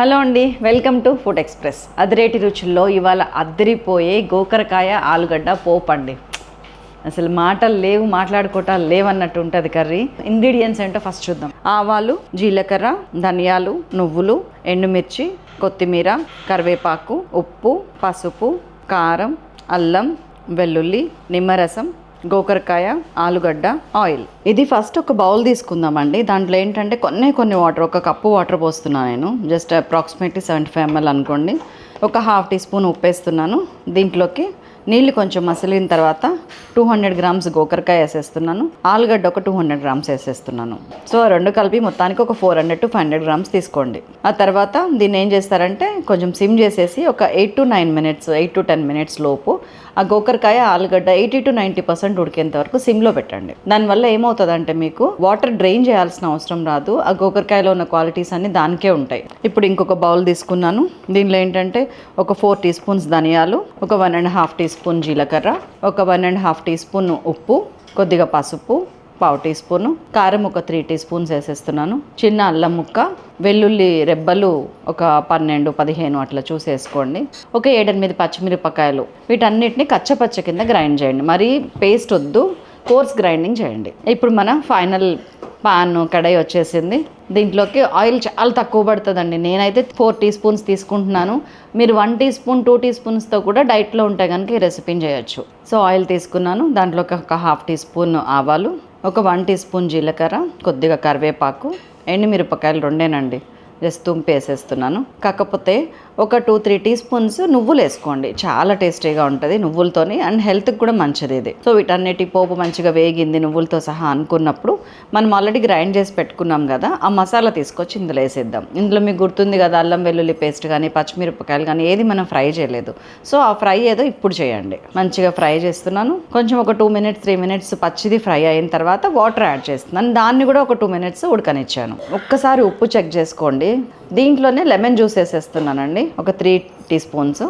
Hello అండి, welcome to food express. అదిరేటి రుచుల్లో ఇవాళ అద్దరిపోయే గోకరకాయ ఆలుగడ్డ పోపు అండి. అసలు మాటలు లేవు, మాట్లాడుకోవటాలు లేవన్నట్టు ఉంటుంది కర్రీ. ఇంగ్రీడియంట్స్ ఏంటో ఫస్ట్ చూద్దాం. ఆవాలు, జీలకర్ర, ధనియాలు, నువ్వులు, ఎండుమిర్చి, కొత్తిమీర, కరివేపాకు, ఉప్పు, పసుపు, కారం, అల్లం, వెల్లుల్లి, నిమ్మరసం, గోకరకాయ, ఆలుగడ్డ, ఆయిల్. ఇది ఫస్ట్ ఒక బౌల్ తీసుకుందామండి. దాంట్లో ఏంటంటే కొన్ని వాటర్, ఒక కప్పు వాటర్ పోస్తున్నాను నేను. జస్ట్ అప్రాక్సిమేట్లీ 75 ml అనుకోండి. ఒక 1/2 teaspoon ఉప్పు వేస్తున్నాను. దీంట్లోకి నీళ్ళు కొంచెం మసిలిన తర్వాత 200 grams గోకరకాయ వేసేస్తున్నాను. ఆలుగడ్డ ఒక 200 grams వేసేస్తున్నాను. సో రెండు కలిపి మొత్తానికి ఒక 400 to 500 grams తీసుకోండి. ఆ తర్వాత దీన్ని ఏం చేస్తారంటే కొంచెం సిమ్ చేసేసి ఒక 8 to 10 minutes లోపు ఆ గోకరకాయ ఆలుగడ్డ 80 to 90% ఉడికేంత వరకు సిమ్లో పెట్టండి. దానివల్ల ఏమవుతుందంటే మీకు వాటర్ డ్రైన్ చేయాల్సిన అవసరం రాదు. ఆ గోకరకాయలో ఉన్న క్వాలిటీస్ అన్ని దానికే ఉంటాయి. ఇప్పుడు ఇంకొక బౌల్ తీసుకున్నాను. దీనిలో ఏంటంటే ఒక 4 teaspoons ధనియాలు, ఒక 1.5 teaspoon జీలకర్ర, ఒక 1.5 teaspoon ఉప్పు, కొద్దిగా పసుపు, 1/2 teaspoon, కారం ఒక 3 teaspoons వేసేస్తున్నాను. చిన్న అల్లం ముక్క, వెల్లుల్లి రెబ్బలు ఒక 12-15 అట్లా చూసేసుకోండి. ఒక 7-8 పచ్చిమిరపకాయలు. వీటన్నిటిని కచ్చపచ్చ కింద గ్రైండ్ చేయండి. మరీ పేస్ట్ వద్దు, కోర్స్ గ్రైండింగ్ చేయండి. ఇప్పుడు మన ఫైనల్ పాన్ కడాయి వచ్చేసింది. దీంట్లోకి ఆయిల్ చాలా తక్కువ పడుతుందండి. నేనైతే 4 teaspoons తీసుకుంటున్నాను. మీరు 1 teaspoon 2 teaspoonsతో కూడా డైట్లో ఉంటే కనుక ఈ రెసిపీని చేయొచ్చు. సో ఆయిల్ తీసుకున్నాను. దాంట్లోకి ఒక 1/2 teaspoon ఆవాలు, ఒక 1 teaspoon జీలకర్ర, కొద్దిగా కరివేపాకు, ఎండుమిరపకాయలు రెండేనండి, జస్ట్ తుంపి వేసేస్తున్నాను. కాకపోతే ఒక 2-3 teaspoons నువ్వులు వేసుకోండి. చాలా టేస్టీగా ఉంటుంది నువ్వులతోని, అండ్ హెల్త్కి కూడా మంచిది ఇది. సో వీటన్నిటి పోపు మంచిగా వేగింది నువ్వులతో సహా అనుకున్నప్పుడు మనం ఆల్రెడీ గ్రైండ్ చేసి పెట్టుకున్నాం కదా, ఆ మసాలా తీసుకొచ్చి ఇందులో వేసేద్దాం. ఇందులో మీకు గుర్తుంది కదా, అల్లం వెల్లుల్లి పేస్ట్ కానీ పచ్చిమిరపకాయలు కానీ ఏది మనం ఫ్రై చేయలేదు. సో ఆ ఫ్రై ఏదో ఇప్పుడు చేయండి. మంచిగా ఫ్రై చేస్తున్నాను. కొంచెం ఒక 2-3 minutes పచ్చిది ఫ్రై అయిన తర్వాత వాటర్ యాడ్ చేస్తున్నాను. దాన్ని కూడా ఒక 2 minutes ఉడకనిచ్చాను. ఒక్కసారి ఉప్పు చెక్ చేసుకోండి. దీంట్లోనే లెమన్ జ్యూస్ వేసేస్తున్నానండి, ఒక 3 teaspoons.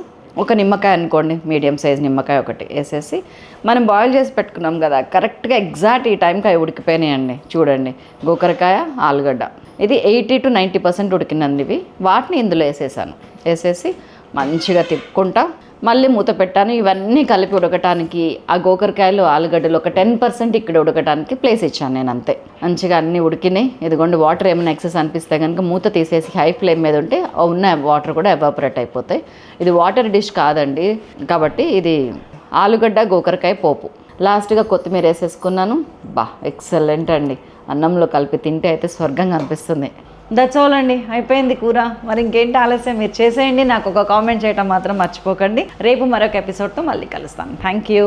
ఒక నిమ్మకాయ అనుకోండి, మీడియం సైజ్ నిమ్మకాయ ఒకటి వేసేసి మనం బాయిల్ చేసి పెట్టుకున్నాం కదా, కరెక్ట్గా ఎగ్జాక్ట్ ఈ టైంకి అవి ఉడికిపోయినాయండి. చూడండి, గోకరకాయ ఆలుగడ్డ ఇది 80 to 90% ఉడికినంది. ఇవి వాటిని ఇందులో వేసేసి మంచిగా తిప్పుకుంటా మళ్ళీ మూత పెట్టాను. ఇవన్నీ కలిపి ఉడకటానికి ఆ గోకరకాయలు ఆలుగడ్డలు ఒక 10% ఇక్కడ ఉడకటానికి ప్లేస్ ఇచ్చాను నేను, అంతే. మంచిగా అన్నీ ఉడికినాయి. ఇదిగోండి, వాటర్ ఏమైనా ఎక్సెస్ అనిపిస్తే కనుక మూత తీసేసి హై ఫ్లేమ్ మీద ఉంటే ఉన్న వాటర్ కూడా ఎవాపరేట్ అయిపోతాయి. ఇది వాటర్ డిష్ కాదండి, కాబట్టి ఇది ఆలుగడ్డ గోకరకాయ పోపు. లాస్ట్గా కొత్తిమీర వేసేసుకున్నాను. ఎక్సలెంట్ అండి. అన్నంలో కలిపి తింటే అయితే స్వర్గంగా అనిపిస్తుంది. దట్స్ ఆల్ అండి, అయిపోయింది కూర. మరి ఇంకేంటి ఆలస్యం, మీరు చేసేయండి. నాకు ఒక కామెంట్ చేయడం మాత్రం మర్చిపోకండి. రేపు మరొక ఎపిసోడ్తో మళ్ళీ కలుస్తాను. Thank you.